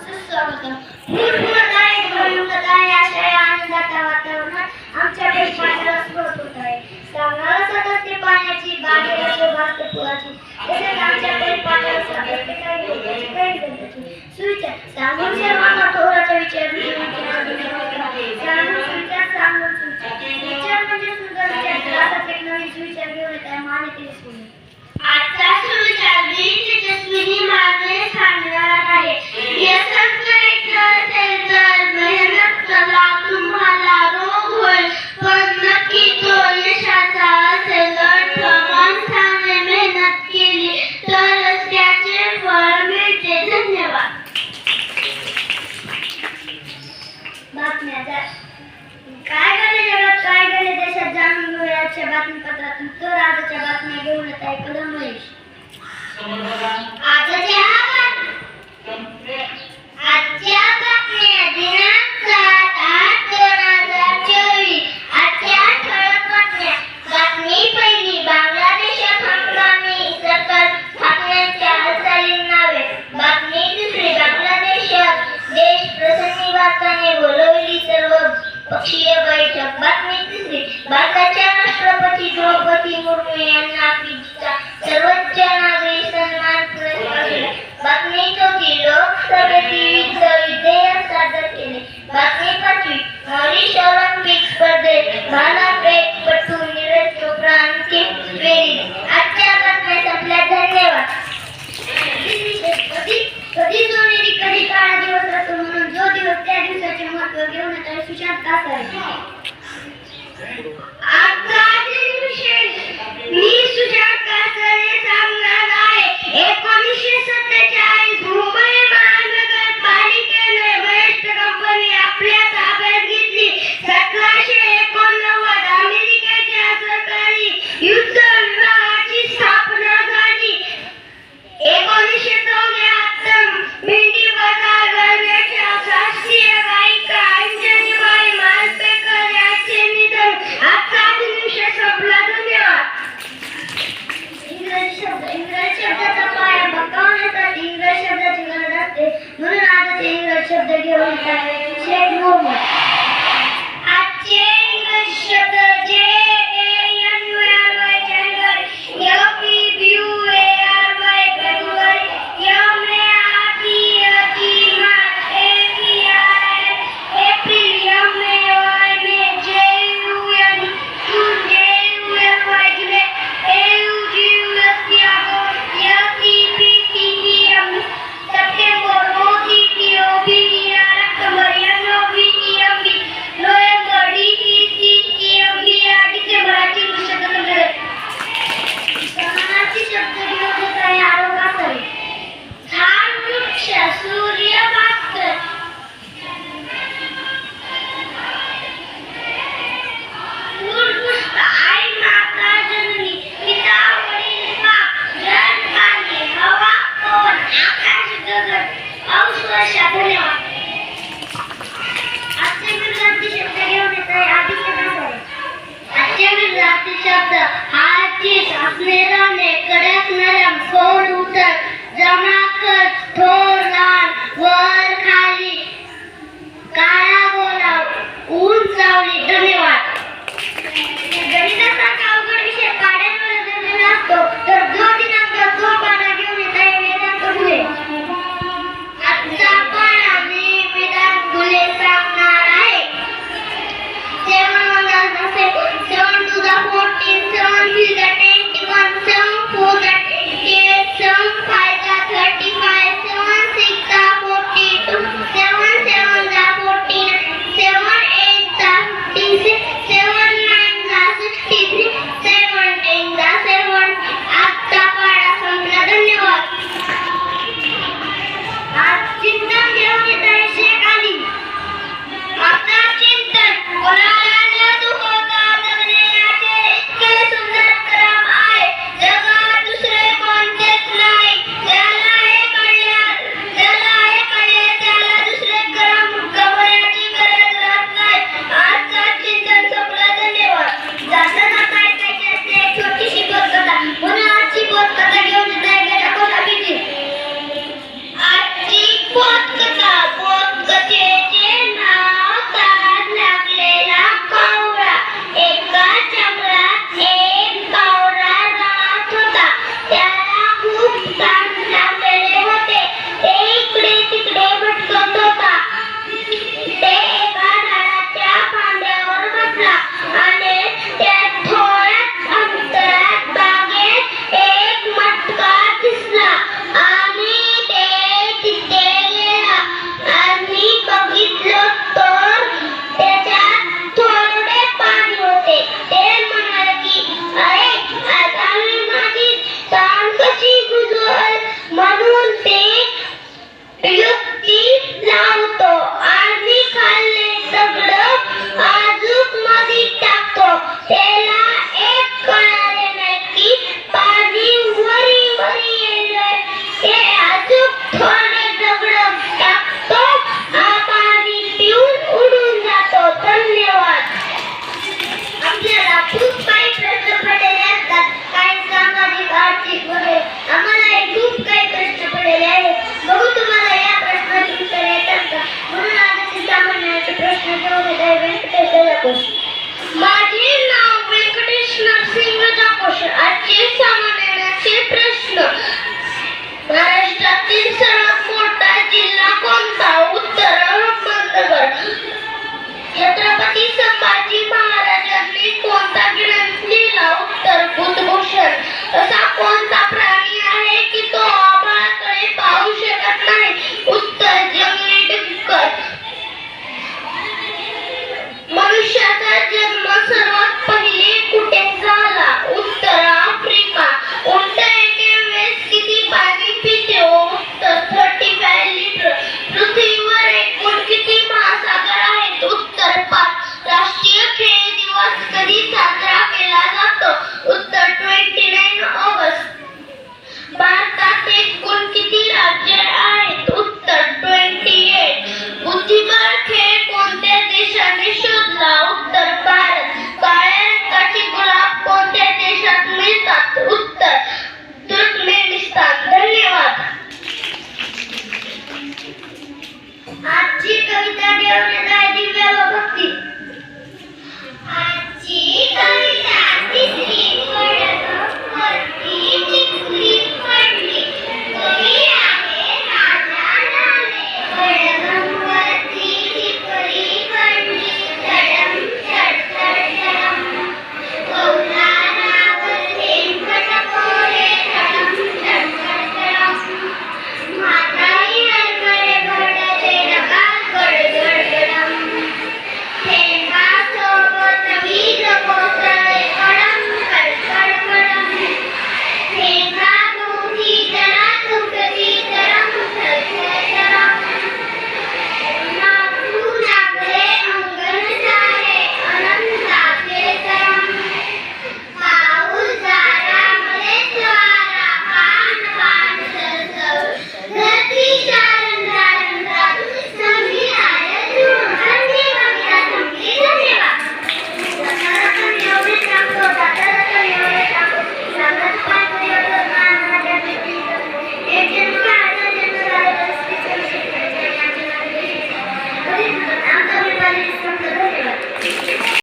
सुस्वागतम. पूर्णदायी भविष्यदायी अशा या आनंदाच्या वातावरणात आमच्या पाण्याला स्रोत होत आहे. सांगायला सतत पाण्याची बागेला शोभा असते फुलाची. तसेच आमच्या पाण्याला सतत काही लोकांची काही गंधाची सुविचार सांगून सर्वांना थोराचा विचार सांगून सुविचार सांगून विचार म्हणजे सुंदर विचार. असाच एक नवीन सुविचार घेऊन येत आहे मान्यतेने सुरू. आजचा सुविचार तेजस्विनी मागे सांगणार आहे. व्यसन करायचं असेल तर मेहनत करा, तुम्हाला रोग होईल पण नक्की तो यशाचा असेल. अर्थ माणसाने मेहनत केली तरच त्याचे फळ मिळते. धन्यवाद. बातम्या काय घडले जगात, काय घडले देशात जाणून घेऊया आजच्या बातमीपत्रातून. तर आजच्या बातम्या घेऊन येत आहे कदम महेश. आजच्या बातम्या दिनांक 7/8/2024. आजच्या ठळक बातम्या. बातमी पहिली. बांगलादेशात हंगामी सरकार स्थापनेच्या हालचालींना वेग. बातमी दुसरी. बांगलादेशात देश प्रसन्नी भारताने बोलावली सर्व पक्षीय बैठक. बातमी तिसरी. भारताच्या राष्ट्रपती द्रौपदी मुर्मू यांना फिजीचा सर्वोच्च नागरी सन्मान पुरस्कार दिला. बातमी चौथी. लोकसभेत विधेयक सादर केले. बातमी पाचवी. मॉरिस ऑलिम्पिक स्पर्धेत भालाफेकपटू नीरज चोप्रा अंतिम फेरीत. आजच्या बातम्या संपल्या. धन्यवाद. कधी सोनेरी कधी काळा दिवस राहतो म्हणून जो दिवस त्या दिवसाचे महत्त्व घेऊन येत आहे सुशांत कासारे. आजचा विशेष मी सुशांत कासारे सांगणार आहे. 1947 मुंबई महानगरपालिकेने बेस्ट कंपनी आपल्या ताब्यात घेतली. 1789 अमेरिकेच्या सरकारी युद्ध विभागाची स्थापना झाली. 1974 मेंढी बाजार गरजेच्या शास्त्रीय गायिका अंजलीबाई मालपेकर यांचे निधन. आजचा दिवस संपला. धन्यवाद. इंग्रजी शब्दाचा पाया भक्कवण्यासाठी इंग्रजी शब्दाची गरज असते म्हणून आजचे इंग्रजी शब्द घेऊन येतात शेख मोहम्मद. आजचे इंग्रजी शब्द शब्द हाजीस असणे राहणे कडक नरम खोड उतर जमाखत थोर लाल वर खाली काळा गोरा ऊन सावली. धन्यवाद. गणितासारखा अवघड विषय पाड्यांवर दिलेला असतो तर जो दिनांक तो पाडा घेऊन येत आहे वेदांत फुले. आजचा पाडा मी वेदांत फुले सांगणार आहे. 7 to the 14, 7 to the 21, 7 4 the 28, 7 5 the 35, 7 6 the 42, 7 7 the 49, 7 8 the 56. आजची कविता घेऊन येत आहे दिव्य व भक्ती.